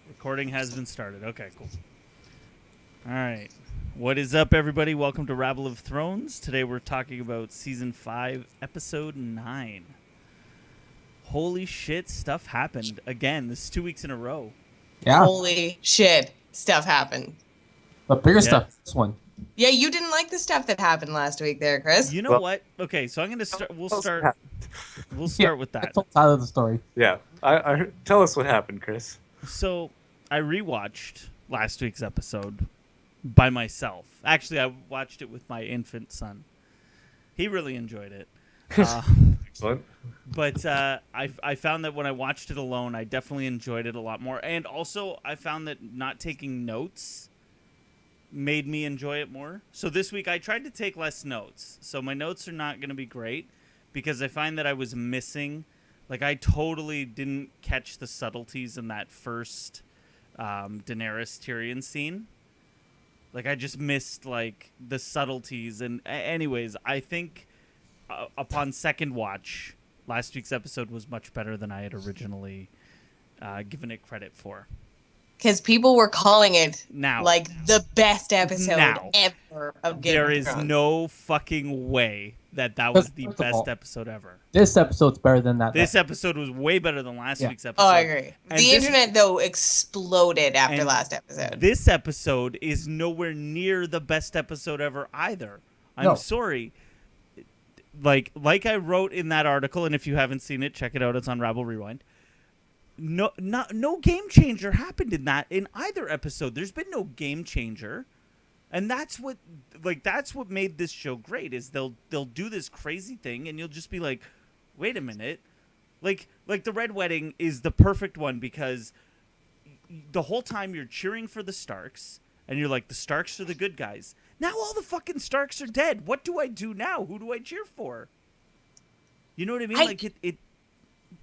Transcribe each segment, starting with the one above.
Recording has been started. Okay, cool. All right. What is up, everybody? Welcome to Rabble of Thrones. Today we're talking about Season 5, Episode 9. Holy shit, stuff happened. Again, this is 2 weeks in a row. Yeah. Holy shit, stuff happened. But bigger stuff, this one. Yeah, you didn't like the stuff that happened last week there, Chris. You know what? Okay, so I'm going to start. We'll start with that. I told Tyler the story. Yeah. I tell us what happened, Chris. So I rewatched last week's episode by myself. Actually, I watched it with my infant son. He really enjoyed it. Excellent. But I found that when I watched it alone, I definitely enjoyed it a lot more. And also, I found that not taking notes made me enjoy it more. So this week, I tried to take less notes. So my notes are not going to be great because I find that I was missing. Like, I totally didn't catch the subtleties in that first Daenerys Tyrion scene. Like, I just missed, like, the subtleties. And anyways, I think upon second watch, last week's episode was much better than I had originally given it credit for. Because people were calling it Now, like the best episode Now. ever of Game there of is Thrones. no fucking way that was the First of best all, episode ever. This episode's better than that. This episode was way better than last week's episode. Oh, I agree. And The this- internet, though, exploded after and last episode. This episode is nowhere near the best episode ever either. I'm No. sorry. Like I wrote in that article, and if you haven't seen it, check it out. It's on Rabble Rewind. No game changer happened in either episode. There's been no game changer, and that's what made this show great. Is they'll do this crazy thing, and you'll just be like, wait a minute, like the Red Wedding is the perfect one because the whole time you're cheering for the Starks, and you're like, the Starks are the good guys. Now all the fucking Starks are dead. What do I do now? Who do I cheer for? You know what I mean? Like it.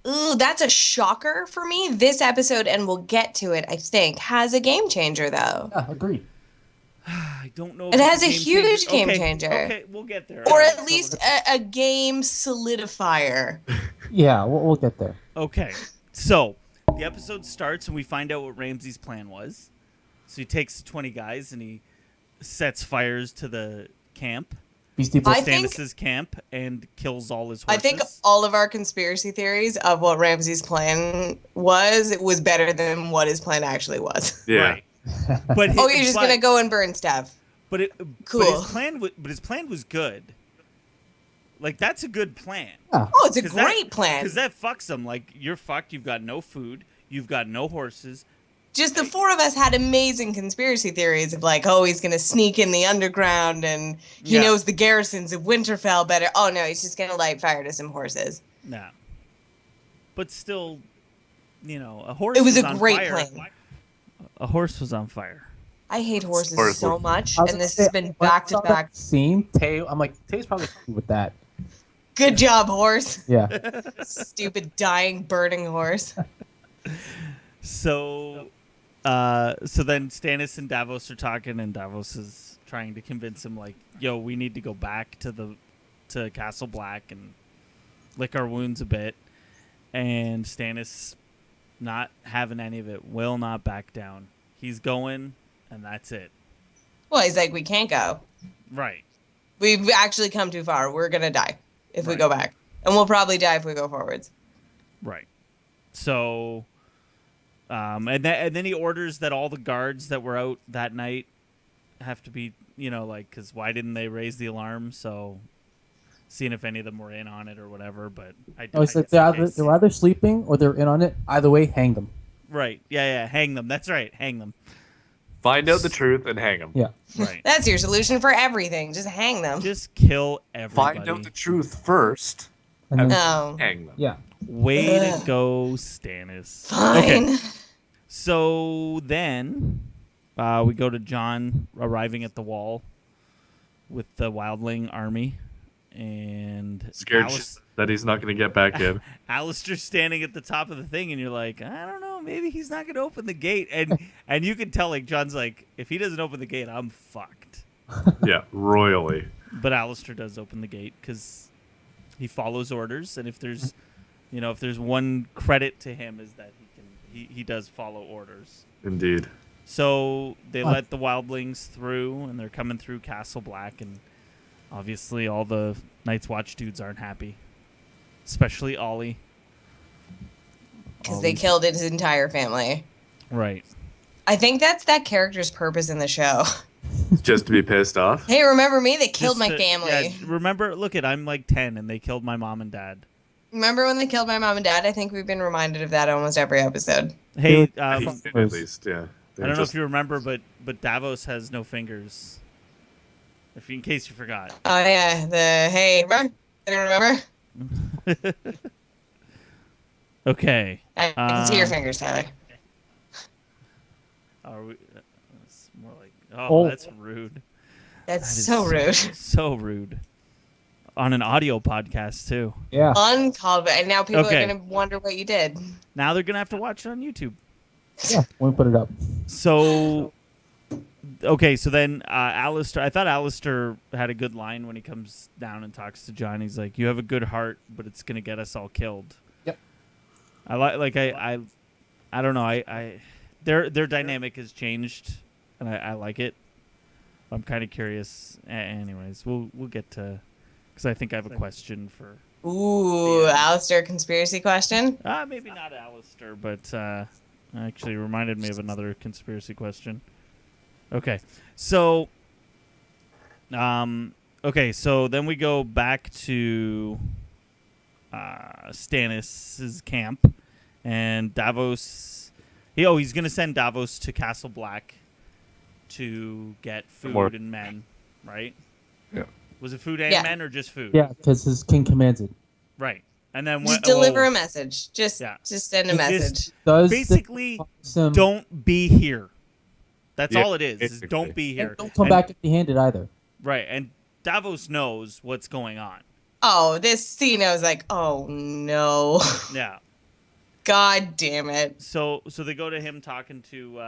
Ooh, that's a shocker for me. This episode, and we'll get to it, I think, has a game changer, though. Yeah, agreed. I don't know. It has a huge game changer. Okay, we'll get there. Or All right, at so least let's- a game solidifier. Yeah, we'll get there. Okay, so the episode starts and we find out what Ramsay's plan was. So he takes 20 guys and he sets fires to the camp, Beastie Boys. Stannis' camp, and kills all his I horses. think all of our conspiracy theories of what Ramsay's plan was, it was better than what his plan actually was. Yeah. Right. But Oh, you're just going to go and burn stuff. But Cool. his plan was good. Like, that's a good plan. Yeah. Oh, it's a 'Cause great plan. Because that fucks them. Like, you're fucked. You've got no food. You've got no horses. Just the four of us had amazing conspiracy theories of like, oh, he's going to sneak in the underground and he Yeah. knows the garrisons of Winterfell better. Oh, no, he's just going to light fire to some horses. Nah. But still, a horse It was a on great fire. plan. A horse was on fire. I hate horses Horse so were- much, I was and gonna this say, has been when I back to saw that back. scene, I'm like, Tay's probably happy with that. Good job, horse. Yeah. Stupid, dying, burning horse. So then Stannis and Davos are talking, and Davos is trying to convince him, like, yo, we need to go back to Castle Black and lick our wounds a bit. And Stannis, not having any of it, will not back down. He's going, and that's it. Well, he's like, we can't go. Right. We've actually come too far. We're going to die if we Right. go back. And we'll probably die if we go forwards. Right. So, and then he orders that all the guards that were out that night have to be, because why didn't they raise the alarm? So, seeing if any of them were in on it or whatever. But Oh, it's like they're either sleeping or they're in on it. Either way, hang them. Right. Yeah. Hang them. That's right. Hang them. Find out the truth and hang them. Yeah. Right. That's your solution for everything. Just hang them. Just kill everybody. Find out the truth first And then, No. hang them. yeah. Way to go, Stannis. Fine. Okay. So then we go to Jon arriving at the wall with the wildling army. And Scared that he's not going to get back in. Alistair's standing at the top of the thing, and you're like, I don't know, maybe he's not going to open the gate. And you can tell, like, Jon's like, if he doesn't open the gate, I'm fucked. Yeah, royally. But Alistair does open the gate because he follows orders, and if there's You know, if there's one credit to him is that he does follow orders. Indeed. So they let the wildlings through, and they're coming through Castle Black, and obviously all the Night's Watch dudes aren't happy, especially Ollie. Because they killed his entire family. Right. I think that's that character's purpose in the show. Just to be pissed off. Hey, remember me? They killed Just my family. Yeah, remember, look I'm like 10, and they killed my mom and dad. Remember when they killed my mom and dad? I think we've been reminded of that almost every episode. Hey, At least, yeah. I don't know if you remember, but Davos has no fingers. In case you forgot. Oh yeah, remember? Remember? Okay. I can see your fingers, Tyler. Are we? It's more like. Oh. That's rude. That's That is so rude. So rude. On an audio podcast too. Yeah. Uncalled for. And now people Okay. are gonna wonder what you did. Now they're gonna have to watch it on YouTube. Yeah. When we put it up. So, okay, so then Alistair, I thought Alistair had a good line when he comes down and talks to John. He's like, "You have a good heart, but it's gonna get us all killed." Yep. I don't know. Their dynamic has changed, and I like it. I'm kind of curious. Anyways, we'll get to, because I think I have a question for. Ooh, Alistair conspiracy question? Maybe not Alistair, but actually reminded me of another conspiracy question. Okay, so then we go back to Stannis' camp, and Davos. He's gonna send Davos to Castle Black to get food and men, right? Yeah. Was it food and men or just food? Yeah, because his king commands it. Right. And then Just deliver a message. Just send a message. Basically, don't be here. That's all it is don't be here. Don't come back empty-handed either. Right. And Davos knows what's going on. Oh, this scene, I was like, oh no. Yeah. God damn it. So they go to him talking to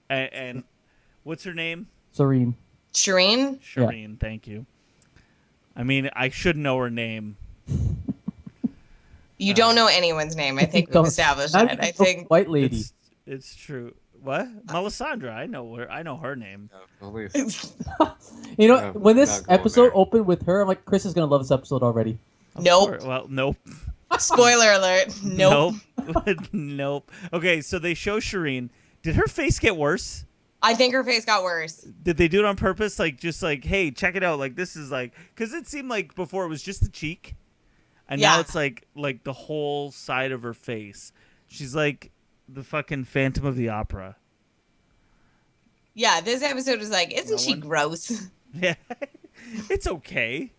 and what's her name? Shireen. Shireen, thank you. I mean, I should know her name. You don't know anyone's name. I think we've established that. I think white lady. It's true. What? Melisandre. I know her name. You know, when this episode opened with her, I'm like, Chris is gonna love this episode already. Nope. Well, nope. Spoiler alert. Nope. Nope. Okay, so they show Shireen. Did her face get worse? I think her face got worse. Did they do it on purpose? Like, just like, hey, check it out. Like, this is like, because it seemed like before it was just the cheek, and now it's like the whole side of her face. She's like the fucking Phantom of the Opera. Yeah, this episode was like, isn't she gross? Yeah, it's okay.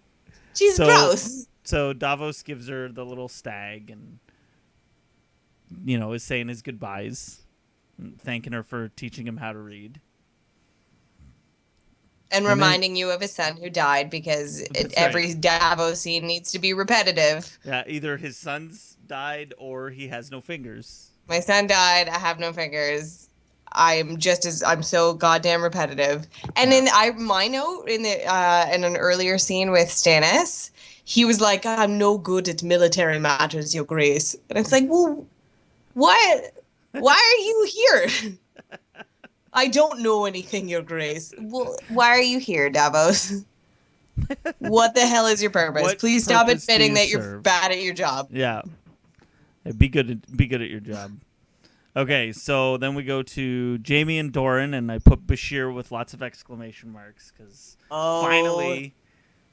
She's gross. So Davos gives her the little stag and, is saying his goodbyes, and thanking her for teaching him how to read. And reminding you of his son who died because every Davos scene needs to be repetitive. Yeah, either his son's died or he has no fingers. My son died. I have no fingers. I'm so goddamn repetitive. And in my note in an earlier scene with Stannis, he was like, "I'm no good at military matters, Your Grace." And it's like, well, what? Why are you here? I don't know anything, Your Grace. Well, why are you here, Davos? What the hell is your purpose? Please stop admitting that you're bad at your job. Yeah. Be good at your job. Okay, so then we go to Jaime and Doran, and I put Bashir with lots of exclamation marks because finally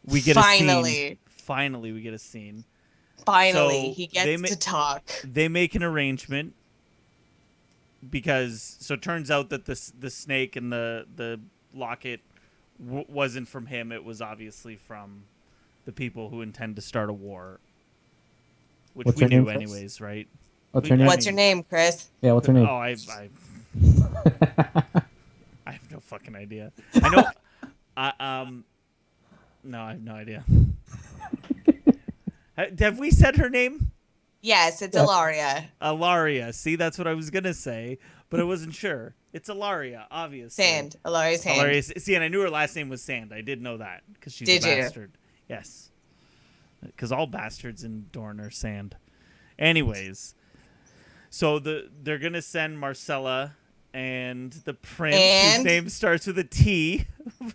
we get a scene. Finally, we get a scene. Finally, he gets to talk. They make an arrangement because it turns out that the snake and the locket wasn't from him. It was obviously from the people who intend to start a war, which we knew anyways, right? What's her name? What's your name, Chris? Yeah, what's her name? Oh, I have no fucking idea. I know. No, I have no idea. Have we said her name? Yes, it's Ilaria. Ilaria. See, that's what I was gonna say, but I wasn't sure. It's Ilaria, obviously. Sand. Ilaria's hand. See, and I knew her last name was Sand. I did know that because she's a bastard. Yes. Because all bastards in Dorne are Sand. Anyways, so they're gonna send Marcella and the prince, whose name starts with a T.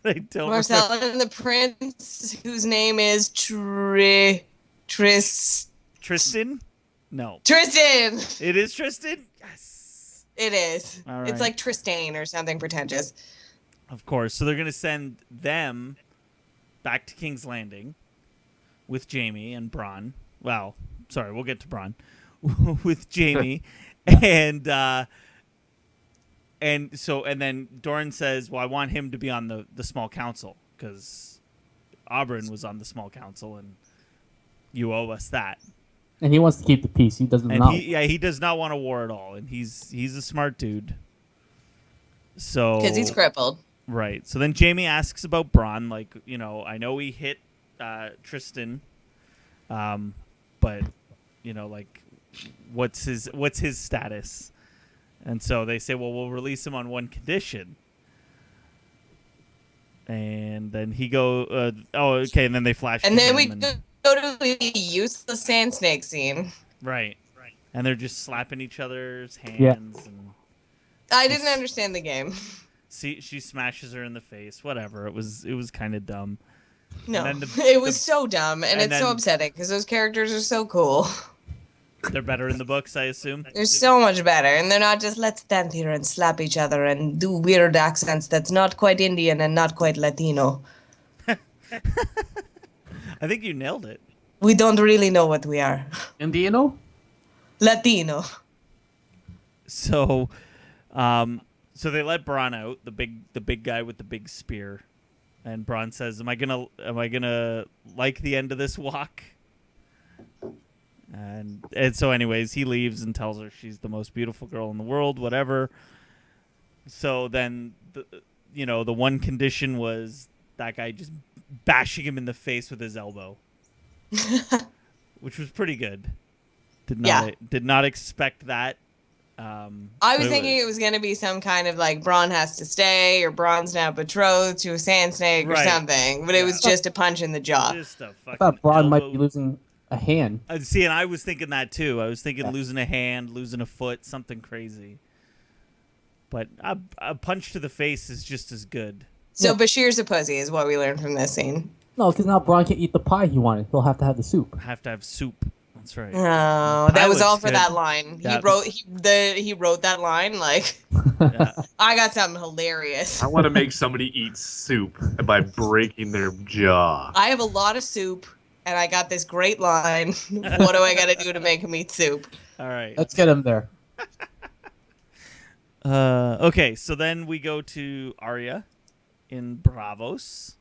But I don't Marcella and the prince, whose name is Tristan? No. Tristan. It is Tristan? Yes. It is. All right. It's like Tristane or something pretentious. Of course. So they're going to send them back to King's Landing with Jamie and Bronn. Well, sorry, we'll get to Bronn. With Jamie. And then Doran says, well, I want him to be on the small council because Oberyn was on the small council and you owe us that. And he wants to keep the peace. He doesn't know. He does not want a war at all. And he's a smart dude. So Because he's crippled. Right. So then Jamie asks about Bronn. Like, I know he hit Tristan. But, like, what's his status? And so they say, well, we'll release him on one condition. And then he okay, and then they flash. And then we go to the useless sand snake scene. Right. And they're just slapping each other's hands. Yeah. And I didn't understand the game. she smashes her in the face. Whatever. It was kind of dumb. No, it was so dumb, and it's so upsetting because those characters are so cool. They're better in the books, I assume. They're so much better, and they're not just let's stand here and slap each other and do weird accents that's not quite Indian and not quite Latino. I think you nailed it. We don't really know what we are. Indiano? Latino. So, so they let Bronn out, the big guy with the big spear, and Bronn says, "Am I gonna like the end of this walk?" And so, anyways, he leaves and tells her she's the most beautiful girl in the world, whatever. So then, the one condition was that guy just bashing him in the face with his elbow, which was pretty good. Did not expect that. I was thinking it was going to be some kind of like Bronn has to stay or Bronn's now betrothed to a sand snake or something, but it was just a punch in the jaw. Just a fucking I thought Bronn elbow. might be losing a hand. See, and I was thinking that too. I was thinking losing a hand, losing a foot, something crazy. But a punch to the face is just as good. So Bashir's a pussy is what we learned from this scene. No, because now Bronn can't eat the pie he wanted. He'll have to have the soup. Have to have soup. That's right. Oh, that was all for good. that line. That- He wrote that line like Yeah. I got something hilarious. I want to make somebody eat soup by breaking their jaw. I have a lot of soup and I got this great line. What do I got to do to make him eat soup? All right. Let's get him there. Okay, so then we go to Arya in Bravos,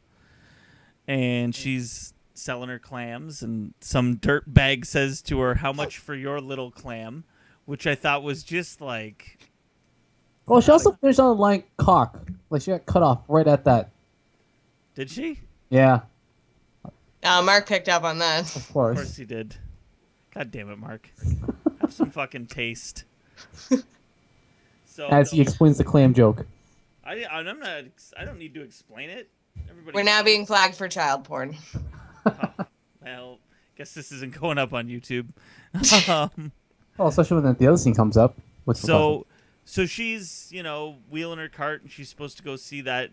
and she's selling her clams, and some dirtbag says to her, "How much for your little clam?" Which I thought was just like... Well, she also finished on the line cock. Like, she got cut off right at that. Did she? Yeah, Mark picked up on that. of Of course. course he did. God damn it, Mark. Have some fucking taste. So As he explains the clam joke. I don't need to explain it. Everybody We're now knows. being flagged for child porn. Well, guess this isn't going up on YouTube. Well, especially when the other scene comes up. So she's, wheeling her cart, and she's supposed to go see that,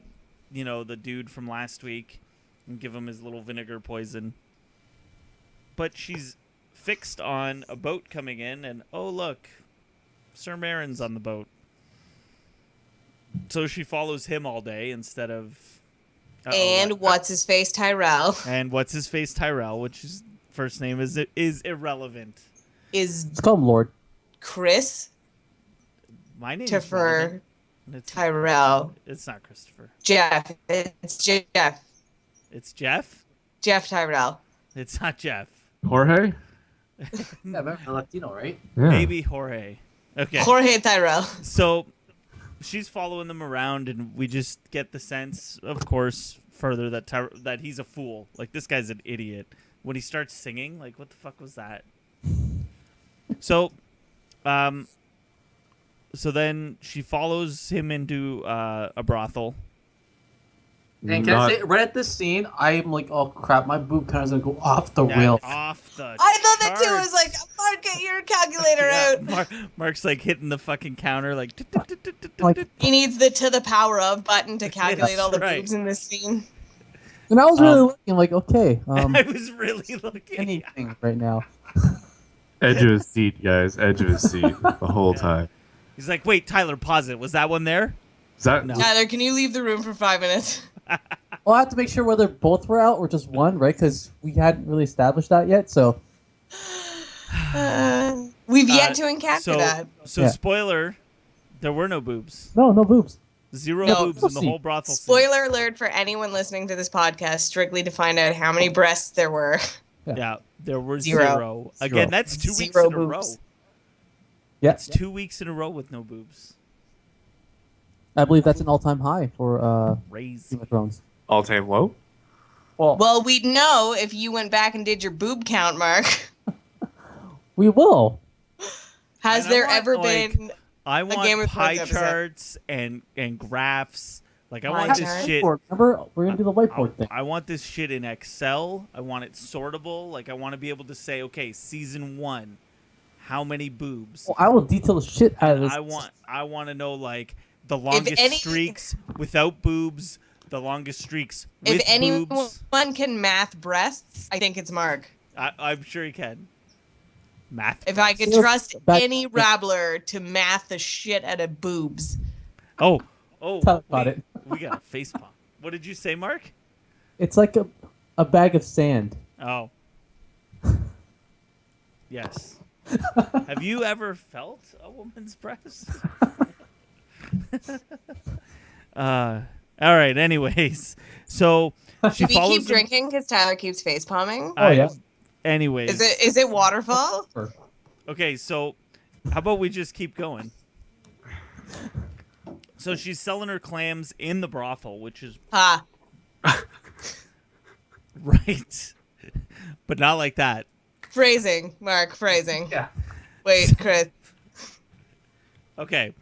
the dude from last week and give him his little vinegar poison. But she's fixed on a boat coming in, and oh, look, Sir Marin's on the boat. So she follows him all day instead of... And what's his face, Tyrell, And what's his face, Tyrell, which his first name is irrelevant. is Let's call him Lord. Chris My name is Christopher relevant. It's, Tyrell. it's not Christopher. Jeff. It's Jeff. It's Jeff. Jeff Tyrell. It's not Jeff. Jorge? Yeah, Latino, right? Yeah. Maybe Jorge. Okay. Jorge Tyrell. So she's following them around, and we just get the sense, of course, further that he's a fool. Like, this guy's an idiot. When he starts singing, like, what the fuck was that? So, so then she follows him into a brothel. And can I say, right at this scene, I'm like, oh crap, my boob kind of gonna go off the Yeah, rail. off the I thought that too. I was like, Mark, get your calculator Yeah, out. Mark's like hitting the fucking counter, like. Like, He needs the to the power of button to calculate all the right. boobs in this scene. and I was really looking like, okay, I was really looking. anything right now. Edge of his seat, guys. Edge of his seat the whole time. He's like, wait, Tyler, pause it. Was that one there? Is that No. Tyler, can you leave the room for 5 minutes? Well, I have to make sure whether both were out or just one, right? Because we hadn't really established that yet. So We've yet to encounter that. So Yeah. spoiler, there were no boobs. no boobs. Zero No. boobs in the whole brothel scene. Spoiler alert for anyone listening to this podcast, strictly to find out how many breasts there were. Yeah, there were Zero. zero. Again, that's 2 weeks Zero in a row. boobs. Yeah, It's 2 weeks in a row with no boobs. I believe that's an all-time high for Crazy. Game of Thrones. all-time low? Well, we'd know if you went back and did your boob count, Mark. We will. Has And I there want, ever like, been? I Game want of pie Thrones episode. charts and graphs. Like I Pie want this charts? shit. Remember, we're gonna do the whiteboard thing. I want this shit in Excel. I want it sortable. Like I want to be able to say, okay, season 1, how many boobs? Well, I will detail the shit out of this. I want to know like the longest any- streaks without boobs, the longest streaks with If anyone boobs. can math breasts, I think it's Mark. I'm sure he can. Math. If I could Yes, trust back- any rabbler to math the shit out of boobs. Oh, Tell about it. We got a face palm. What did you say, Mark? It's like a bag of sand. Oh. Yes. Have you ever felt a woman's breast? All right. Anyways, so she Do we follows keep him- drinking because Tyler keeps face palming? Oh, yeah. Anyways, Is it waterfall? okay. So, how about we just keep going? So she's selling her clams in the brothel, which is Ha. right, but not like that. Phrasing, Mark. Phrasing. Yeah. Wait, Chris. Okay,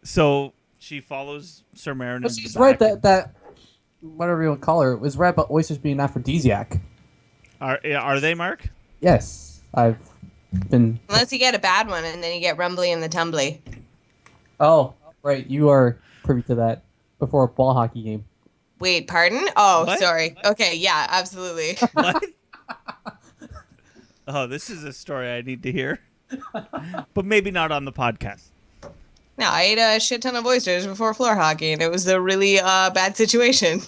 so she follows Sir Marin. But into she's the right back. that whatever you want to call her was right about oysters being an aphrodisiac. Are they, Mark? Yes, I've been. Unless you get a bad one and then you get rumbly and the tumbly. Oh, right, you are privy to that before a ball hockey game. Wait, pardon? Oh, What? sorry. Okay, yeah, absolutely. What? Oh, this is a story I need to hear, but maybe not on the podcast. No, I ate a shit ton of oysters before floor hockey, and it was a really bad situation.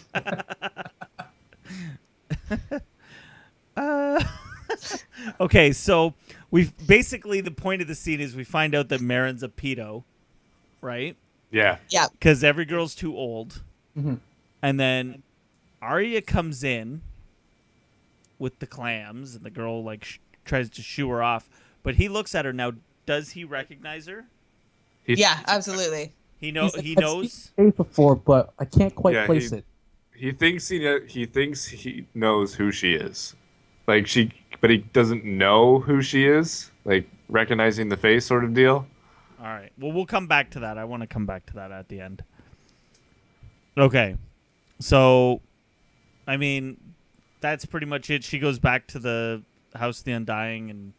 Okay, so we've basically the point of the scene is we find out that Marin's a pedo, right? Yeah. Yeah. Because every girl's too old, Mhm. and then Arya comes in with the clams, and the girl like tries to shoo her off, but he looks at her now. Does he recognize her? Yeah, absolutely. He knows. He's like, He "I've knows. seen your face before, but I can't quite Yeah, place it. He thinks he knows who she is. Like but he doesn't know who she is. Like recognizing the face sort of deal. All right. Well, we'll come back to that. I want to come back to that at the end. Okay. So, I mean, that's pretty much it. She goes back to the House of the Undying, and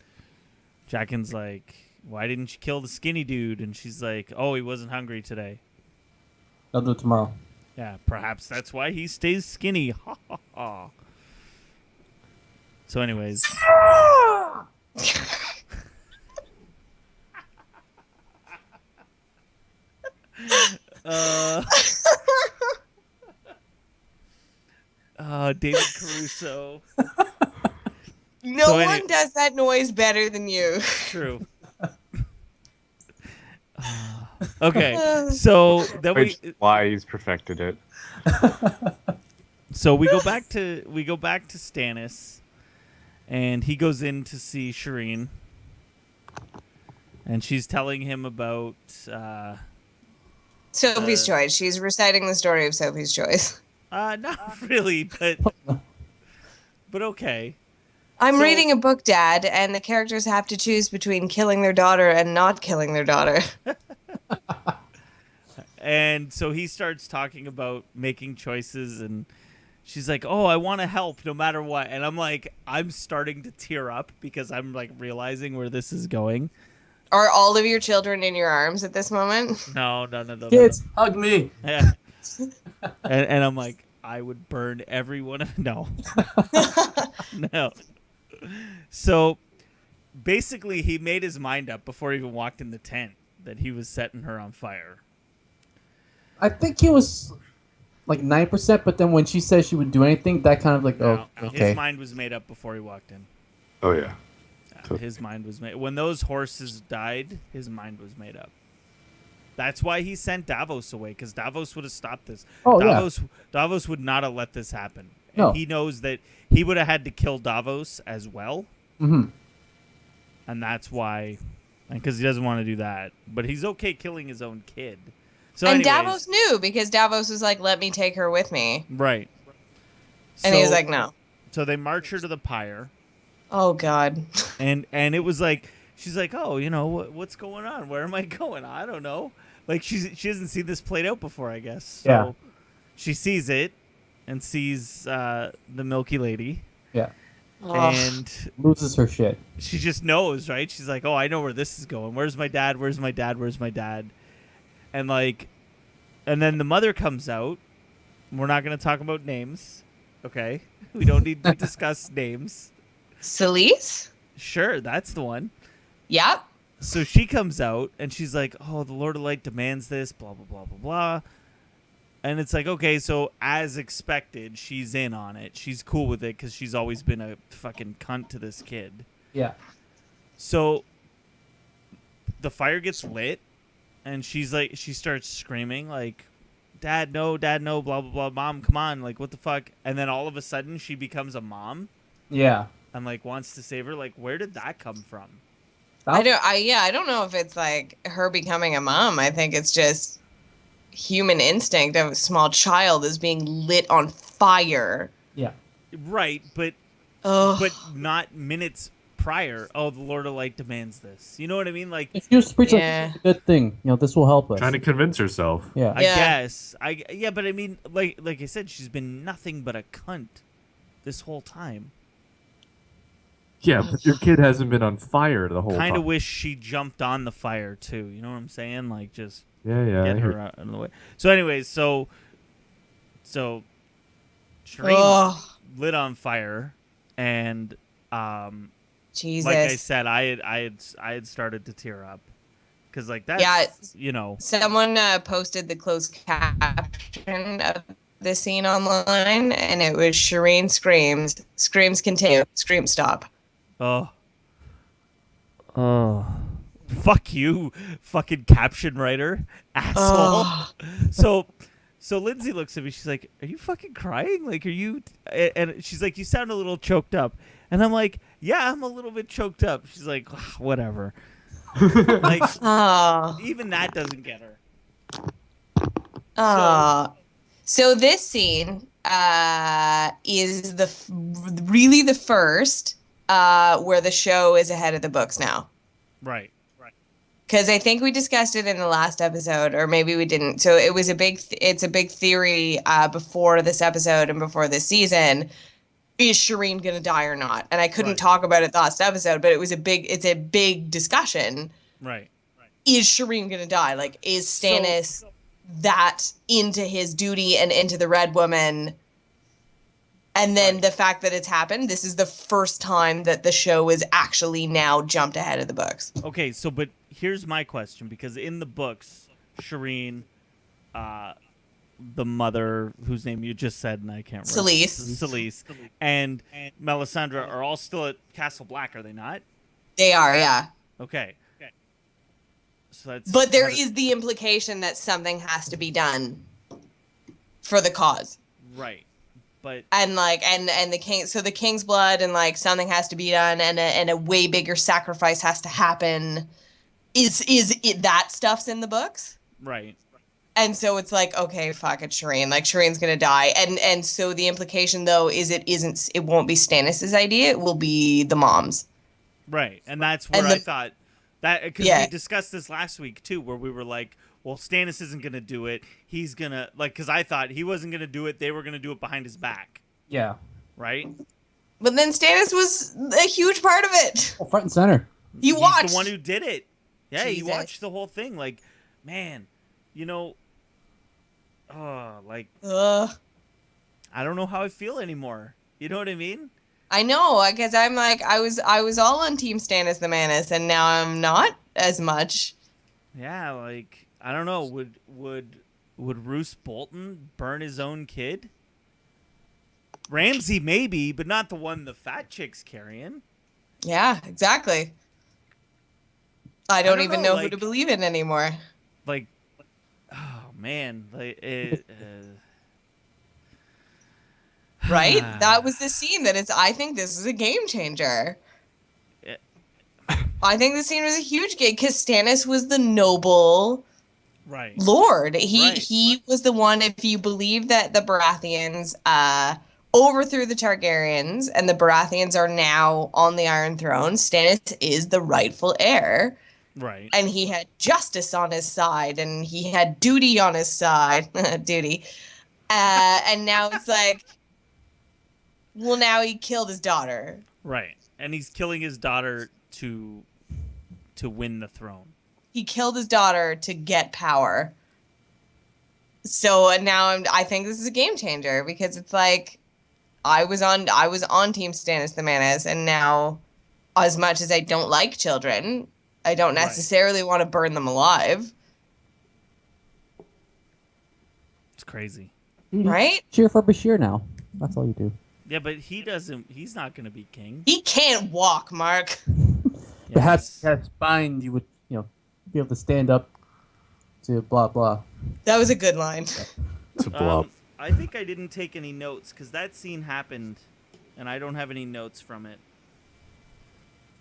Jaqen's like, why didn't you kill the skinny dude? And she's like, oh, he wasn't hungry today. I'll do it tomorrow. Yeah, perhaps that's why he stays skinny. Ha ha ha. So, anyways. David Caruso. No So one does that noise better than you. True. Okay, so then Which why he's perfected it. we go back to Stannis, and he goes in to see Shireen, and she's telling him about Sophie's Choice. She's reciting the story of Sophie's Choice. not really, but okay. I'm So- reading a book, Dad, and the characters have to choose between killing their daughter and not killing their daughter. And so he starts talking about making choices, and she's like, "Oh, I want to help no matter what," and I'm like, I'm starting to tear up because I'm like realizing where this is going. Are all of your children in your arms at this moment? No. Kids, hug me. Yeah. and I'm like, I would burn every one of no. No. So basically, he made his mind up before he even walked in the tent that he was setting her on fire. I think he was like 9%, but then when she said she would do anything, that kind of like, No, okay. His mind was made up before he walked in. Oh yeah. His mind was made. When those horses died, his mind was made up. That's why he sent Davos away, because Davos would have stopped this. Oh, Davos would not have let this happen. No. And he knows that he would have had to kill Davos as well. Mm-hmm. And that's why, because he doesn't want to do that. But he's okay killing his own kid. So And anyways, Davos knew, because Davos was like, let me take her with me. right. And he was like, no. So they march her to the pyre. Oh, God. And it was like, she's like, oh, what's going on? Where am I going? I don't know. Like, she hasn't seen this played out before, I guess. So Yeah. she sees it and sees the Milky Lady. Yeah. And Loses her shit. she just knows, right? She's like, oh, I know where this is going. Where's my dad? Where's my dad? Where's my dad? And like, and then the mother comes out. We're not going to talk about names. Okay. We don't need to discuss names. Celise? Sure, that's the one. Yep. So she comes out and she's like, oh, the Lord of Light demands this, blah, blah, blah, blah, blah. And it's like, okay, so as expected, she's in on it. She's cool with it because she's always been a fucking cunt to this kid. Yeah. So the fire gets lit and she's like, she starts screaming like, Dad, no, blah, blah, blah. Mom, come on. Like, what the fuck? And then all of a sudden she becomes a mom Yeah. and like wants to save her. Like, where did that come from? I don't know if it's like her becoming a mom. I think it's just human instinct of a small child is being lit on fire. Yeah. Right, but Ugh. but not minutes prior. Oh, the Lord of Light demands this. You know what I mean? Like, If you just preach Yeah. like, it's a good thing, this will help us. Trying to convince herself. Yeah. I Yeah. guess. Yeah, but I mean, like I said, she's been nothing but a cunt this whole time. Yeah, but your kid hasn't been on fire the whole time. Kind of wish she jumped on the fire too. You know what I'm saying? Like, just Yeah. get I her hear- out of the way. So, anyways, so Shireen's Ugh. lit on fire, and Jesus. like I said, I had started to tear up because like that's Yeah. Someone posted the closed caption of the scene online, and it was Shireen screams continue, scream stop. Oh, fuck you, fucking caption writer, asshole. So Lindsay looks at me. She's like, "Are you fucking crying? Like, are you?" And she's like, "You sound a little choked up." And I'm like, "Yeah, I'm a little bit choked up." She's like, "Whatever." Like, Oh. even that doesn't get her. So this scene is really the first where the show is ahead of the books now. Right. Because I think we discussed it in the last episode, or maybe we didn't. So it was it's a big theory before this episode and before this season. Is Shireen gonna die or not? And I couldn't talk about it last episode, but it's a big discussion. Right. Is Shireen gonna die? Like, is Stannis that into his duty and into the Red Woman? And then the fact that it's happened, this is the first time that the show is actually now jumped ahead of the books. Okay, so but here's my question, because in the books, Shireen, the mother whose name you just said and I can't remember. Celise, and Melisandre are all still at Castle Black, are they not? They are, yeah. Okay. So that's But there is the implication that something has to be done for the cause. right. But And like and the king, so the king's blood, and like something has to be done, and a way bigger sacrifice has to happen. Is it that stuff's in the books? right. And so it's like, okay, fuck it, Shireen. Like, Shireen's gonna die. And so the implication though is it won't be Stannis' idea, it will be the mom's. Right. And that's where And I thought That because we discussed this last week too, where we were like, well, Stannis isn't gonna do it. He's gonna because I thought he wasn't gonna do it. They were gonna do it behind his back. Yeah. Right. But then Stannis was a huge part of it. Oh, front and center. He's the one who did it. Yeah, Jesus. he watched the whole thing. Like, man, like, Ugh. I don't know how I feel anymore. You know what I mean? I know, because I'm like, I was all on Team Stannis the Manus, and now I'm not as much. Yeah, like, I don't know. Would Roose Bolton burn his own kid? Ramsay maybe, but not the one the fat chick's carrying. Yeah, exactly. I don't even know like, who to believe in anymore. Like, oh man, like right? That was the scene I think this is a game changer. I think the scene was a huge game because Stannis was the noble lord. He was the one, if you believe that the Baratheons overthrew the Targaryens and the Baratheons are now on the Iron Throne, Stannis is the rightful heir. Right. And he had justice on his side and he had duty on his side. Duty. And now it's like, well, now he killed his daughter. Right. And he's killing his daughter to win the throne. He killed his daughter to get power. So now I think this is a game changer because it's like I was on Team Stannis the Manus, and now as much as I don't like children, I don't necessarily want to burn them alive. It's crazy. Right? Cheer for Bashir now. That's all you do. Yeah, but he's not going to be king. He can't walk, Mark. Perhaps had spine, you would, be able to stand up to blah blah. That was a good line. To blob. I think I didn't take any notes because that scene happened, and I don't have any notes from it.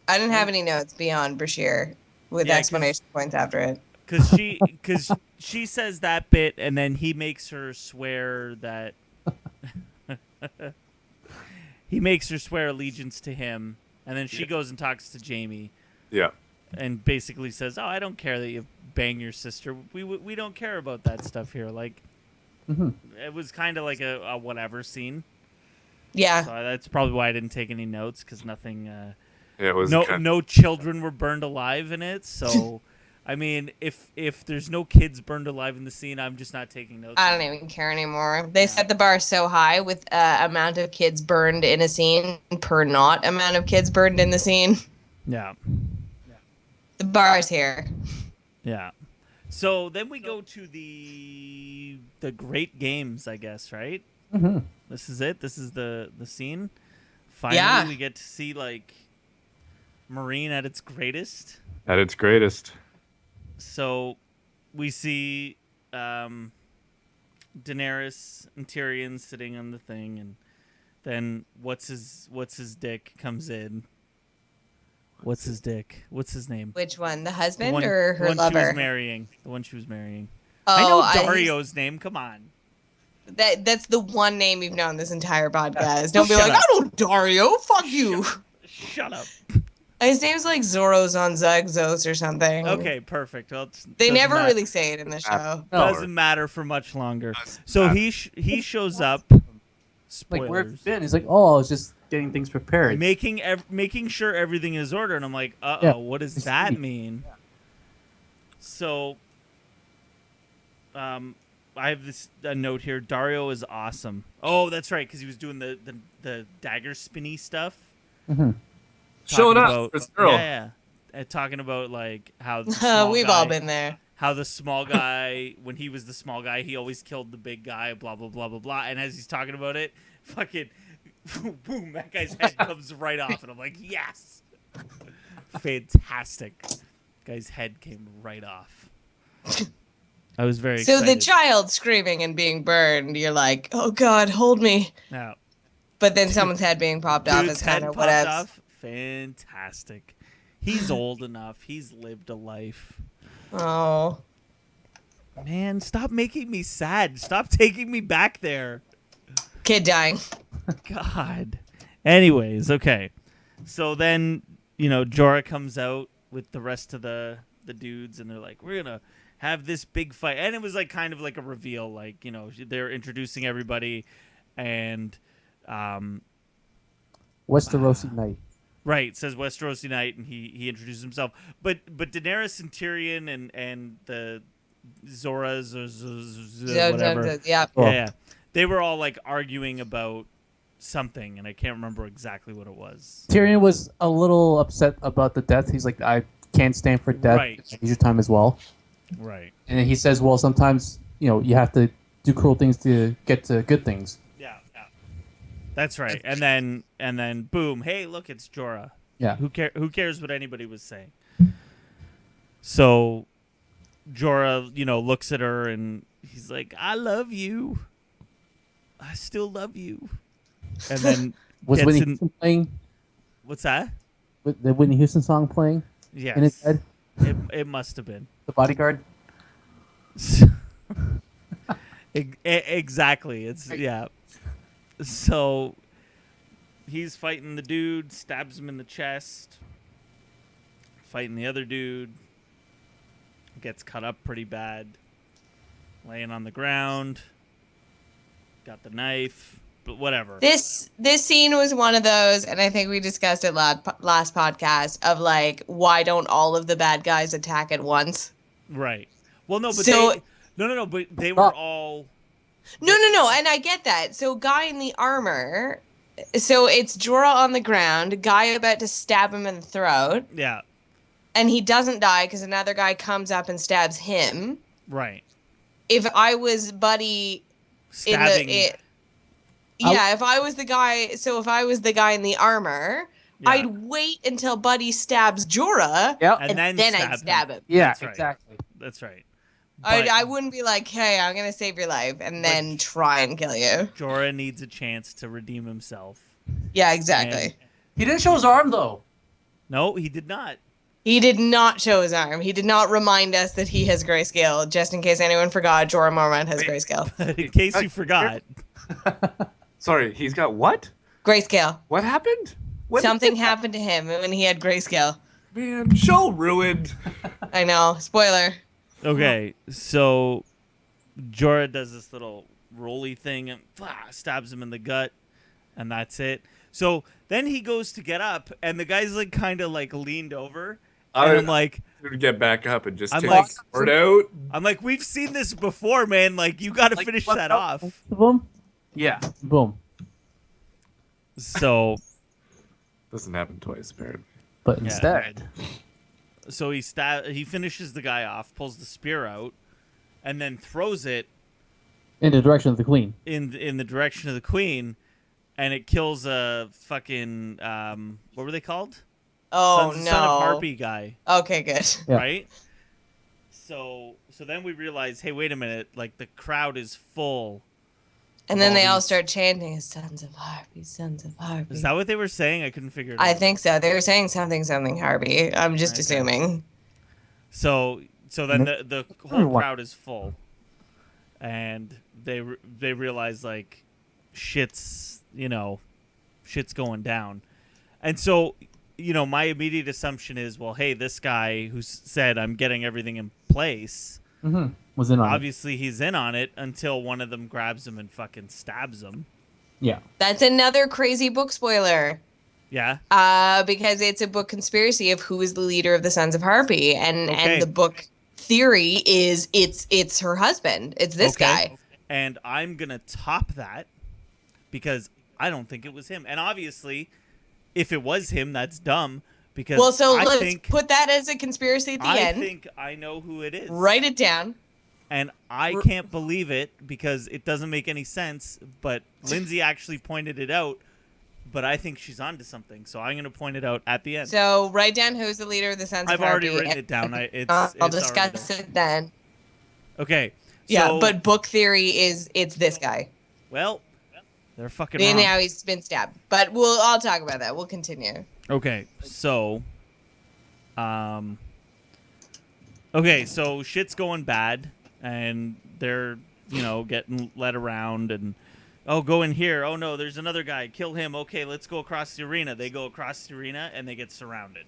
I didn't have any notes beyond Bashir with exclamation points after it. Because she says that bit, and then he makes her swear that he makes her swear allegiance to him, and then she goes and talks to Jaime. Yeah. And basically says, "Oh, I don't care that you bang your sister. We don't care about that stuff here." Like, it was kind of like a whatever scene. Yeah. So that's probably why I didn't take any notes because nothing. Yeah, it was no children were burned alive in it. So, I mean, if there's no kids burned alive in the scene, I'm just not taking notes. I don't even care anymore. They set the bar so high with amount of kids burned in a scene per not amount of kids burned in the scene. Yeah. The bar's here. Yeah. So then we go to the great games, I guess, right? Mm-hmm. This is it. This is the scene. Finally, we get to see like Marine at its greatest. At its greatest. So we see Daenerys and Tyrion sitting on the thing, and then what's his dick comes in. What's his dick? What's his name? Which one? The husband or her the one lover? She was marrying. The one she was marrying. Oh, I know Dario's name. Come on. That's the one name you've known this entire podcast. Don't be Shut like, up. I know Dario. Fuck you. Shut up. His name's like Zoros on Zagzos or something. Okay, perfect. Well, they never really say it in the show. Doesn't matter for much longer. So he shows up. Spoilers. Like, where have you been? He's like, oh, I was just getting things prepared. Making sure everything is ordered. And I'm like, what does that mean? So, I have a note here. Dario is awesome. Oh, that's right, because he was doing the dagger spinny stuff. Mm-hmm. Showing up for this girl. Yeah. Talking about like how the small We've guy, all been there. How the small guy, when he was the small guy, he always killed the big guy, blah, blah, blah, blah, blah. And as he's talking about it, fucking, boom, that guy's head comes right off. And I'm like, yes. Fantastic. Guy's head came right off. I was very excited. So the child screaming and being burned, you're like, oh God, hold me. Yeah. But then someone's head being popped off is kind of whatever. Fantastic. He's old enough. He's lived a life. Oh. Man, stop making me sad. Stop taking me back there. Kid dying. God. Anyways, okay. So then, Jorah comes out with the rest of the dudes, and they're like, we're gonna have this big fight, and it was like kind of like a reveal, like, you know, they're introducing everybody, and Westerosi Knight. right, says Westerosi Knight, and he introduces himself, but Daenerys and Tyrion and the Zoras or whatever, Yeah. yeah, they were all like arguing about something, and I can't remember exactly what it was. Tyrion was a little upset about the death. He's like, I can't stand for death. Right. It's your time as well. Right. And then he says, well, sometimes, you know, you have to do cruel things to get to good things. Yeah. That's right. And then boom, hey, look, it's Jorah. Yeah. Who cares what anybody was saying? So Jorah, you know, looks at her and he's like, I love you. I still love you. And then Was gets Whitney in- Houston playing? What's that? With the Whitney Houston song playing Yes. in his head? It must have been. The Bodyguard? Exactly. It's yeah. So he's fighting the dude, stabs him in the chest. Fighting the other dude, gets cut up pretty bad. Laying on the ground. Got the knife, but whatever. This scene was one of those, and I think we discussed it last podcast, of like, why don't all of the bad guys attack at once? Right. Well, no, but So- no, but they were all. No, and I get that. So guy in the armor, so it's Jorah on the ground, guy about to stab him in the throat, Yeah. and he doesn't die because another guy comes up and stabs him. Right. If I was Buddy Stabbing. if I was the guy, so if I was the guy in the armor, Yeah. I'd wait until Buddy stabs Jorah, Yep. And then I'd stab him. Yeah, That's right. exactly. That's right. I wouldn't be like, hey, I'm going to save your life and then try and kill you. Jorah needs a chance to redeem himself. Yeah, exactly. And- He didn't show his arm, though. No, he did not. He did not show his arm. He did not remind us that he has grayscale. Just in case anyone forgot, Jorah Mormont has grayscale. In case you forgot. Sorry, he's got what? Grayscale. What happened? What Something happened to him when he had grayscale. Man, show ruined. I know. Spoiler. Okay, so Jorah does this little rolly thing and stabs him in the gut, and that's it. So then he goes to get up, and the guy's like kind of like leaned over, and I'm like, Get back up and just I'm take like- the sword out. we've seen this before, man. Like, you got to finish that off. Boom. Yeah. Boom. So Doesn't happen twice, apparently. But instead, he finishes the guy off, pulls the spear out, and then throws it in the direction of the queen. in the direction of the queen, and it kills a fucking what were they called? Oh, Son no. of Harpy guy, Okay, good. Yeah. right? So then we realize, hey, wait a minute, like the crowd is full. And then all they all these- start chanting, Sons of Harpy, Sons of Harpy. Is that what they were saying? I couldn't figure it out. I think so. They were saying something Harpy. I'm just Okay. assuming. So then the whole Everyone. crowd is full, and they realize like shit's going down, and so my immediate assumption is, well, hey, this guy who said I'm getting everything in place, Was in on it. obviously he's in on it until one of them grabs him and fucking stabs him. Yeah. That's another crazy book spoiler. Yeah. Because it's a book conspiracy of who is the leader of the Sons of Harpy, and Okay. the book theory is it's her husband. It's this guy. And I'm gonna top that because I don't think it was him. And obviously, if it was him, that's dumb. Because Well, so I let's think put that as a conspiracy at the I end. think I know who it is. Write it down. And I can't believe it because it doesn't make any sense. But Lindsay actually pointed it out. But I think she's onto something, so I'm gonna point it out at the end. So write down who's the leader of the Sons I've of Harpy. already written it down. It's I'll already discuss done. it then. Okay. Yeah, so- but book theory is it's this guy. well, they're fucking And wrong. now he's been stabbed. But I'll talk about that. We'll continue. Okay, so, okay, so shit's going bad, and they're, getting led around, and, oh, go in here. Oh, no, there's another guy. Kill him. Okay, let's go across the arena. They go across the arena, and they get surrounded.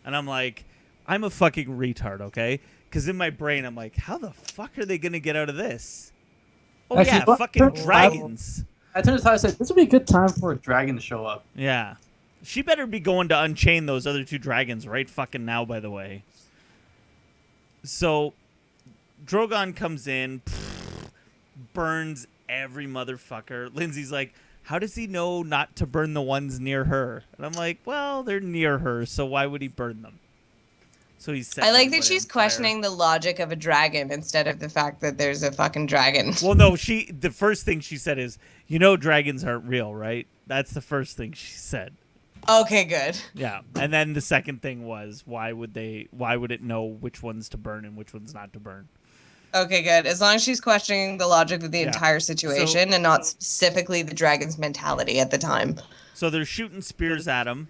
And I'm like, I'm a fucking retard, okay? Because in my brain, I'm like, how the fuck are they going to get out of this? Oh, Actually, yeah, but- fucking dragons. I turned to Tyler and said, this would be a good time for a dragon to show up. Yeah. She better be going to unchain those other 2 dragons right fucking now, by the way. So, Drogon comes in, burns every motherfucker. Lindsay's like, how does he know not to burn the ones near her? And I'm like, well, they're near her, so why would he burn them? So he's. I like that she's questioning the logic of a dragon instead of the fact that there's a fucking dragon. Well, no, the first thing she said is, dragons aren't real, right? That's the first thing she said. Okay, good. Yeah, and then the second thing was, why would it know which ones to burn and which ones not to burn? Okay, good. As long as she's questioning the logic of the entire situation and not specifically the dragon's mentality at the time. So they're shooting spears at him,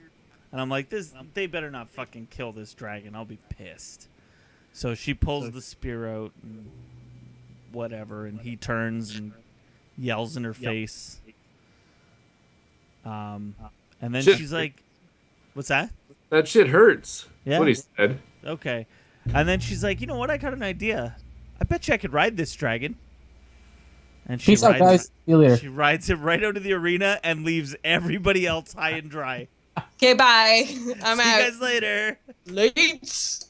and I'm like, they better not fucking kill this dragon. I'll be pissed. So she pulls the spear out and whatever, and he turns and yells in her face. And then she's like, what's that? That shit hurts. Yeah. That's what he said. Okay. And then she's like, you know what? I got an idea. I bet you I could ride this dragon. And she Peace out, guys. See you later. She rides him right out of the arena and leaves everybody else high and dry. Okay, bye. I'm See out. you guys later. Late.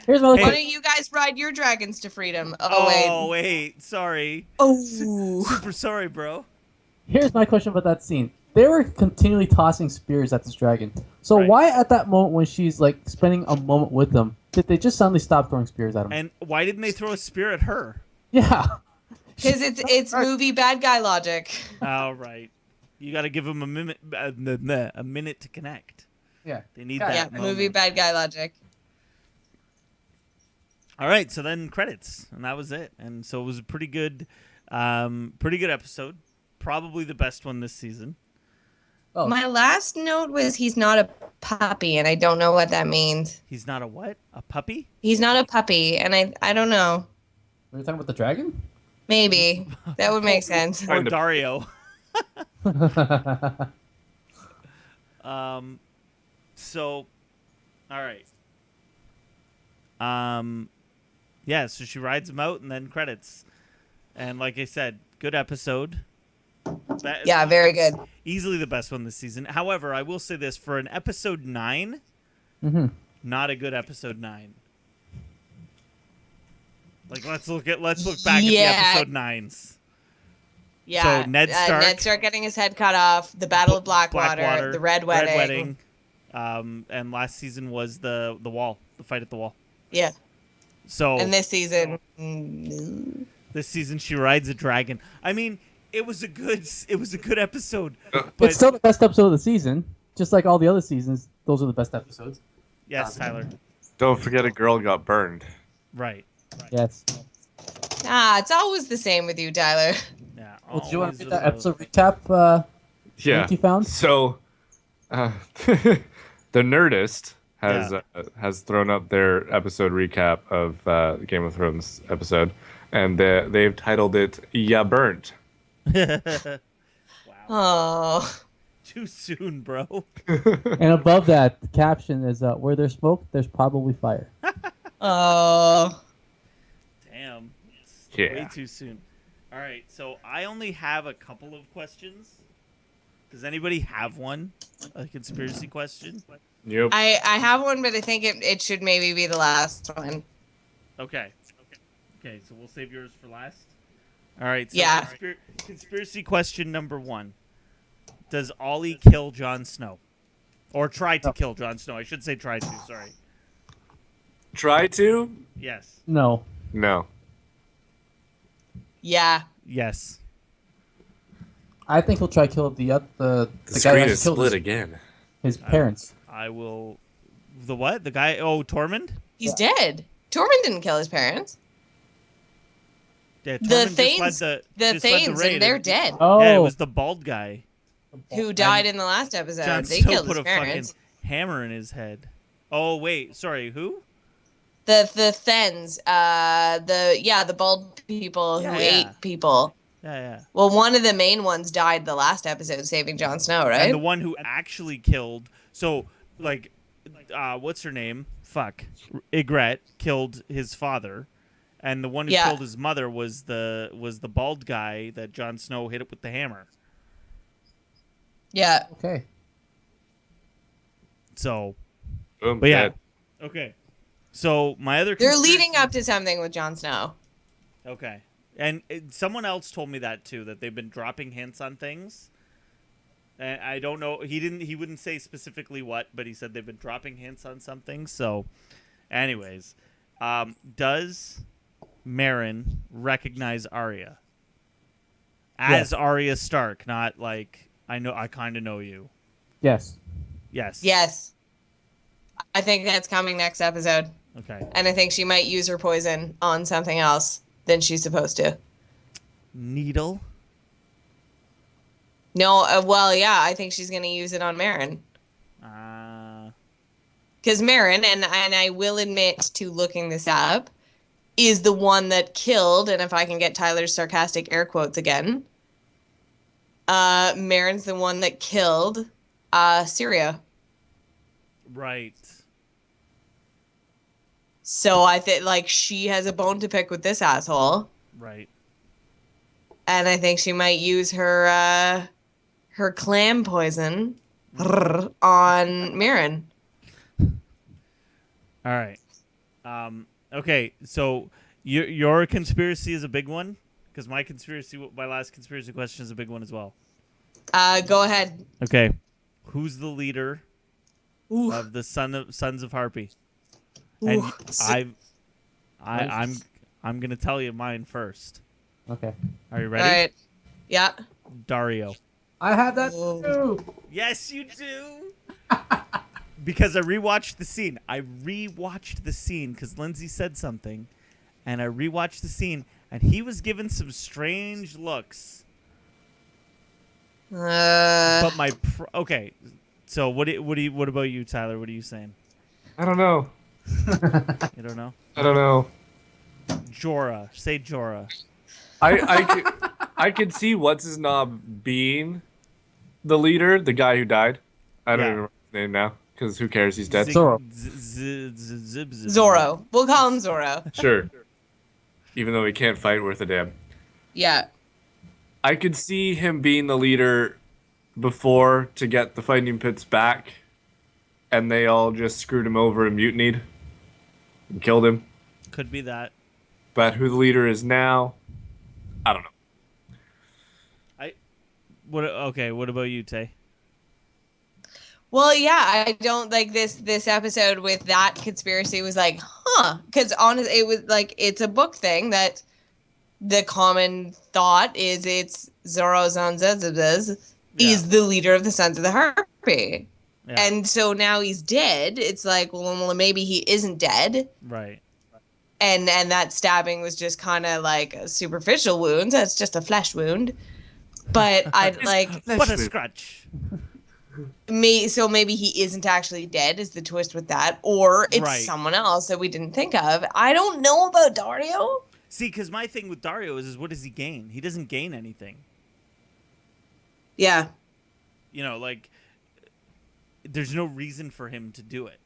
Here's my Why question. don't you guys ride your dragons to freedom? Oh, wait. Sorry. Oh. Super sorry, bro. Here's my question about that scene. They were continually tossing spears at this dragon. So Right. why at that moment when she's like spending a moment with them, did they just suddenly stop throwing spears at him? And why didn't they throw a spear at her? Yeah. Because it's movie bad guy logic. All right. You got to give them a minute to connect. Yeah. They need Yeah, that Yeah, moment. movie bad guy logic. All right, so then credits, and that was it. And so it was a pretty good episode. Probably the best one this season. Oh. My last note was he's not a puppy, and I don't know what that means. He's not a what? A puppy? He's not a puppy, and I don't know. Were you talking about the dragon? Maybe. That would make sense. Or Kind of. Dario. So, all right. Yeah, so she rides him out and then credits. And like I said, good episode. Yeah, very good. Easily the best one this season. However, I will say this, for an episode 9, Mm-hmm. not a good episode 9. Like let's look back at the Yeah. episode 9s. Yeah. So Ned Stark- Ned Stark getting his head cut off, the Battle of Blackwater, the Red Wedding. And last season was the wall, the fight at the wall. Yeah. So And this season, this season she rides a dragon. I mean, it was a good episode. But It's still the best episode of the season. Just like all the other seasons, those are the best episodes. yes, Tyler. Don't forget a girl got burned. Right. Yes. it's always the same with you, Tyler. Yeah. Well, do you want always to read those- that episode recap Yeah. link you found? So, the Nerdist has thrown up their episode recap of the Game of Thrones episode, and they've titled it "Ya Burnt." Oh. Too soon, bro. And above that, the caption is, where there's smoke, there's probably fire. Oh. Damn. It's Yeah. way too soon. All right, so I only have a couple of questions. Does anybody have one? A conspiracy question? Yep. I have one, but I think it should maybe be the last one. Okay, so we'll save yours for last. All right, so Yeah. conspiracy question number 1. Does Ollie kill Jon Snow? Or try to kill Jon Snow. I should say try to, sorry. Try to? Yes. No. No. Yeah. Yes. I think he'll try to kill the guy The who screen actually is killed split again. his parents. I will... The what? The guy... Oh, Tormund? He's dead. Tormund didn't kill his parents. Yeah, The Tormund just Thanes, led the just led the Thanes, raid. and they're dead. Oh. Yeah, it was the bald guy. Who died in the last episode? Jon They Snow killed put his a fucking parents. hammer in his head. Oh, wait. Sorry, who? The Thens, the bald people Yeah, who yeah. ate people. Yeah. Well, one of the main ones died the last episode, saving Jon Snow, right? And the one who actually killed... So, like, what's her name? Ygritte killed his father, and the one who killed his mother was the bald guy that Jon Snow hit up with the hammer. Yeah. Okay. So, Boom, but yeah, dead. okay. So my other They're leading up to something with Jon Snow. Okay, and someone else told me that too, that they've been dropping hints on things. And I don't know. He wouldn't say specifically what, but he said they've been dropping hints on something. So, anyways, does Marin recognize Arya as Arya Stark? Not like I kind of know you. Yes. Yes. Yes. I think that's coming next episode. Okay. And I think she might use her poison on something else than she's supposed to. Needle. No, well, yeah, I think she's going to use it on Marin. Because Marin, and I will admit to looking this up, is the one that killed, and if I can get Tyler's sarcastic air quotes again, Marin's the one that killed Syria. Right. So I think, like, she has a bone to pick with this asshole. Right. And I think she might use her clam poison on Marin. All right. Okay. So your conspiracy is a big one, because my last conspiracy question is a big one as well. Go ahead. Okay. Who's the leader of the Sons of Harpy? And I'm gonna tell you mine first. Okay. Are you ready? All right. Yeah. Dario. I have that too. Yes, you do. Because I rewatched the scene. Because Lindsay said something, and I rewatched the scene, and he was given some strange looks. But okay. So what about you, Tyler? What are you saying? I don't know. You don't know? I don't know. Jorah. Say Jorah. I could see what's his knob being the leader, the guy who died. I don't even remember his name now, because who cares? He's dead. Zorro. Zorro. We'll call him Zorro. Sure. Even though he can't fight worth a damn. Yeah. I could see him being the leader before to get the fighting pits back, and they all just screwed him over and mutinied and killed him. Could be that. But who the leader is now, I don't know. What about you, Tay? Well, yeah, I don't like this episode with that conspiracy was like, because honestly, it was like it's a book thing that the common thought is it's Zorro Zanzazazaz is the leader of the Sons of the Harpy. Yeah. And so now he's dead. It's like, well, maybe he isn't dead. Right. And that stabbing was just kind of like a superficial wound. That's just a flesh wound. But I'd like... But a scratch. So maybe he isn't actually dead is the twist with that. Or it's someone else that we didn't think of. I don't know about Dario. See, because my thing with Dario is what does he gain? He doesn't gain anything. Yeah. You know, like, there's no reason for him to do it.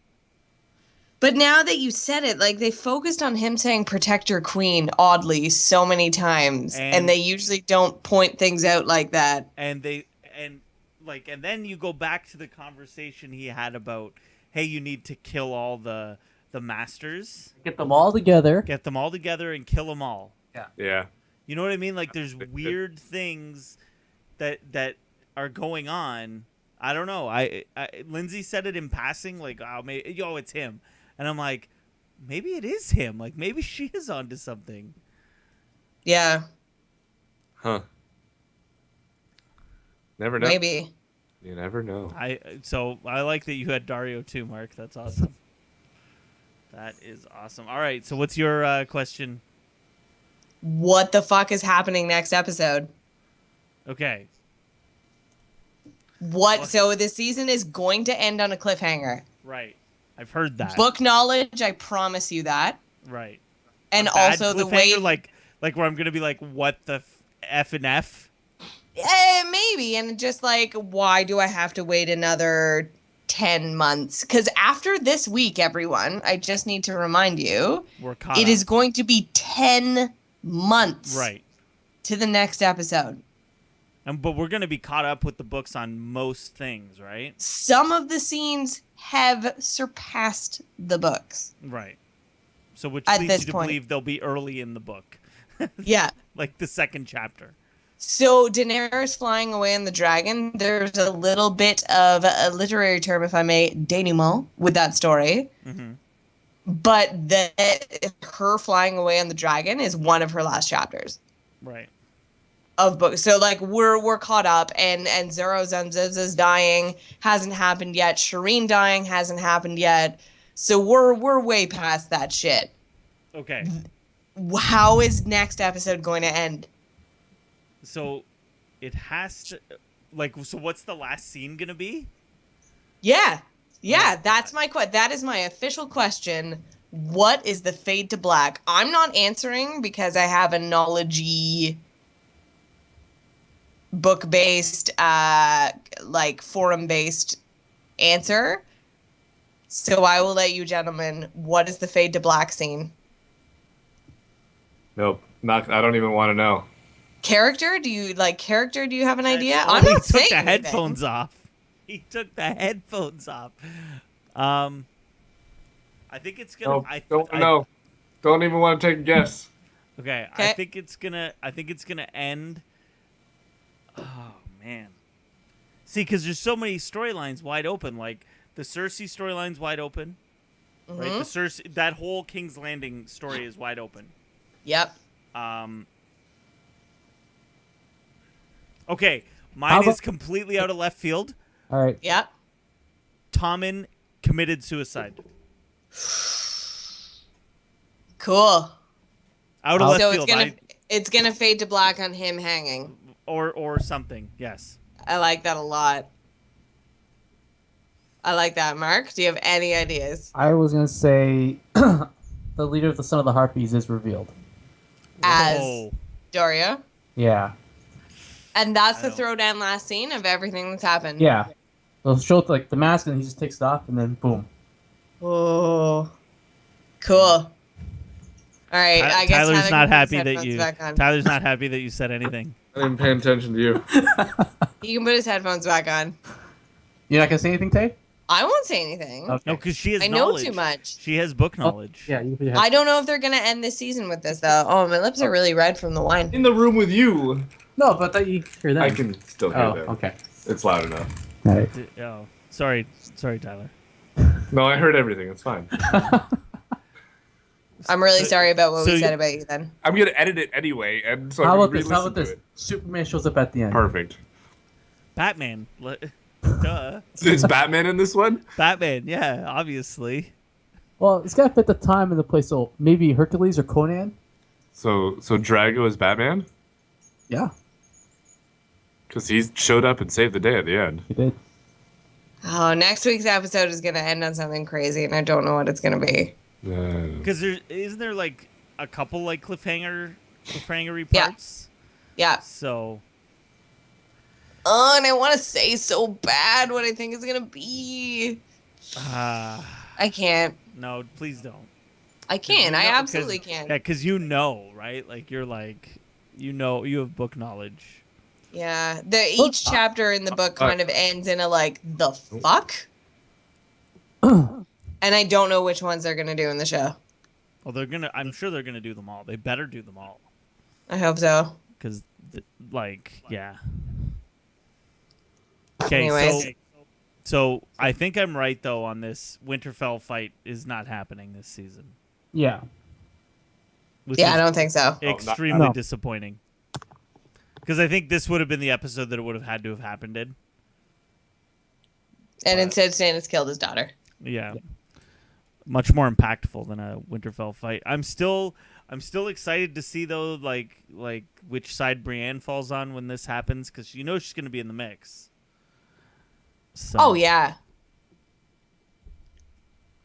But now that you said it, like, they focused on him saying protect your queen, oddly, so many times. And they usually don't point things out like that. And then you go back to the conversation he had about, hey, you need to kill all the masters. Get them all together. Get them all together and kill them all. Yeah. Yeah. You know what I mean? Like, there's weird things that are going on. I don't know. Lindsay said it in passing, like, it's him. And I'm like, maybe it is him. Like, maybe she is onto something. Yeah. Huh. Never know. Maybe. You never know. So I like that you had Dario too, Mark. That's awesome. That is awesome. All right. So what's your question? What the fuck is happening next episode? Okay. What? So this season is going to end on a cliffhanger. Right. I've heard that. Book knowledge, I promise you that. Right. And also the way... like where I'm going to be like, what the F and F? Maybe. And just like, why do I have to wait another 10 months. Because after this week, everyone, I just need to remind you, We're caught it up. is going to be 10 months Right. to the next episode. But we're going to be caught up with the books on most things, right? Some of the scenes have surpassed the books. Right. So which At leads this you to point. believe they'll be early in the book. Yeah. Like the second chapter. So Daenerys flying away on the dragon, there's a little bit of a literary term, if I may, denouement with that story. Mm-hmm. But her flying away on the dragon is one of her last chapters Right. of books. So like we're caught up, and Zoro Zanziza's dying hasn't happened yet. Shireen dying hasn't happened yet. So we're way past that shit. Okay. How is next episode going to end? So it has to so what's the last scene going to be? Yeah. Yeah, Oh, that's my that is my official question. What is the fade to black? I'm not answering because I have a knowledge-y book-based forum-based answer. So I will let you gentlemen, what is the fade to black scene? Nope. Not. I don't even want to know. Character? Do you have an idea? Oh, I'm not he took saying the anything. headphones off. He took the headphones off. I think it's gonna. No, don't know. Don't even want to take a guess. Okay, I think it's gonna end. Oh man. See, because there's so many storylines wide open. Like the Cersei storyline's wide open. Mm-hmm. Right. The Cersei, that whole King's Landing story is wide open. Yep. Okay, How mine about- is completely out of left field. All right. Yep. Tommen committed suicide. Cool. Out of left So field. it's gonna fade to black on him hanging. Or something. Yes. I like that a lot. I like that. Mark, do you have any ideas? I was gonna say the leader of the Son of the Harpies is revealed. As Whoa. Doria. Yeah. And that's the I don't- throwdown last scene of everything that's happened. Yeah. They'll show like the mask and he just takes it off and then boom. Oh. Cool. All right. I guess Tyler's Tyler not can put happy his that headphones you. back on. Tyler's not happy that you said anything. I didn't pay attention to you. He can put his headphones back on. You're not gonna say anything, Tay? I won't say anything. Okay. No, because she has I know knowledge. too much. She has book knowledge. Yeah, you can I don't know if they're gonna end this season with this though. Oh, my lips are really red from the wine. In the room with you. No, but that you hear that. I can still hear Oh, that. okay. It's loud enough. All right. Oh, sorry, Tyler. No, I heard everything. It's fine. I'm really sorry about what so we you- said about you then. I'm gonna edit it anyway, and so How I about can this? How re-listen about this? to it. Superman shows up at the end. Perfect. Batman. Duh. Is Batman in this one? Batman. Yeah, obviously. Well, it's gotta fit the time and the place. So maybe Hercules or Conan. So Drago is Batman? Yeah, Because he showed up and saved the day at the end. he did. Oh, next week's episode is gonna end on something crazy, and I don't know what it's gonna be. Because isn't there like a couple like cliffhangery Yeah. parts? Yeah. So Oh, and I want to say so bad what I think it's gonna be. I can't. no, please don't. I can. I No, absolutely 'cause- can. Yeah, because you know, right? Like you're like, you have book knowledge. Yeah. Each chapter in the book kind of ends in a like the fuck, and I don't know which ones they're gonna do in the show. Well, I'm sure they're gonna do them all. They better do them all. I hope so. Because, yeah. Okay, Anyways. so I think I'm right though on this. Winterfell fight is not happening this season. Yeah. Which Yeah, I is don't think so. extremely No. disappointing. Because I think this would have been the episode that it would have had to have happened in. And instead, Stannis killed his daughter. Yeah. Much more impactful than a Winterfell fight. I'm still excited to see though, like which side Brienne falls on when this happens, because she's going to be in the mix. So, Oh yeah.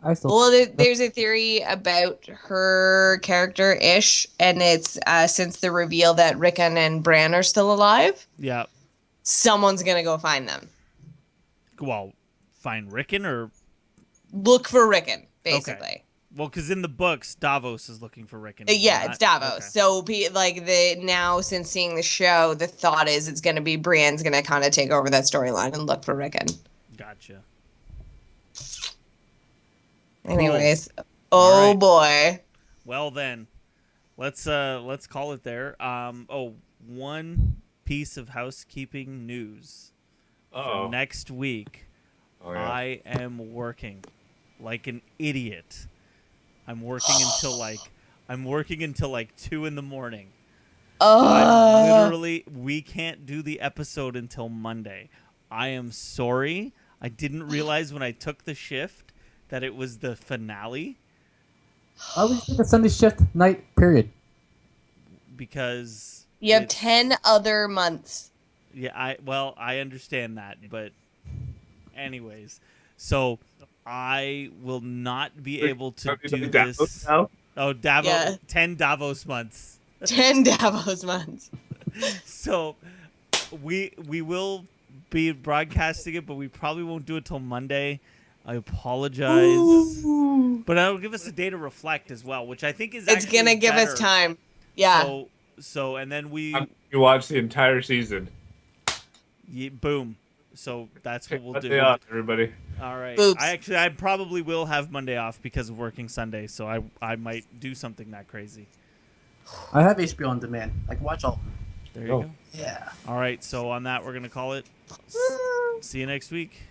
I still. Well, there's a theory about her character Ish, and it's since the reveal that Rickon and Bran are still alive, yeah. someone's gonna go find them. Well, find Rickon or Look for Rickon, basically. Okay. Well, because in the books, Davos is looking for Rickon. Yeah, not? it's Davos. Okay. So, now since seeing the show, the thought is it's going to be Brienne's going to kind of take over that storyline and look for Rickon. Gotcha. Anyways, All right. boy. Well then, let's call it there. One piece of housekeeping news. For next week, Oh, yeah. I am working like an idiot. I'm working until like 2 in the morning. We can't do the episode until Monday. I am sorry. I didn't realize when I took the shift that it was the finale. I would take a Sunday shift night, period. Because You have 10 other months. Yeah, I understand that, but anyways, so I will not be able to do this. Now? Oh, Davos, Yeah. 10 Davos months. 10 Davos months. So we will be broadcasting it, but we probably won't do it till Monday. I apologize. But that'll give us a day to reflect as well, which I think is It's actually going to give better. us time. Yeah. So and then You watch the entire season. boom. So that's what we'll do. Monday off, everybody. All right. Boobs. I probably will have Monday off because of working Sunday, so I might do something that crazy. I have HBO on demand. I can watch all of them. There you Oh. go. Yeah. All right. So on that, we're gonna call it. See you next week.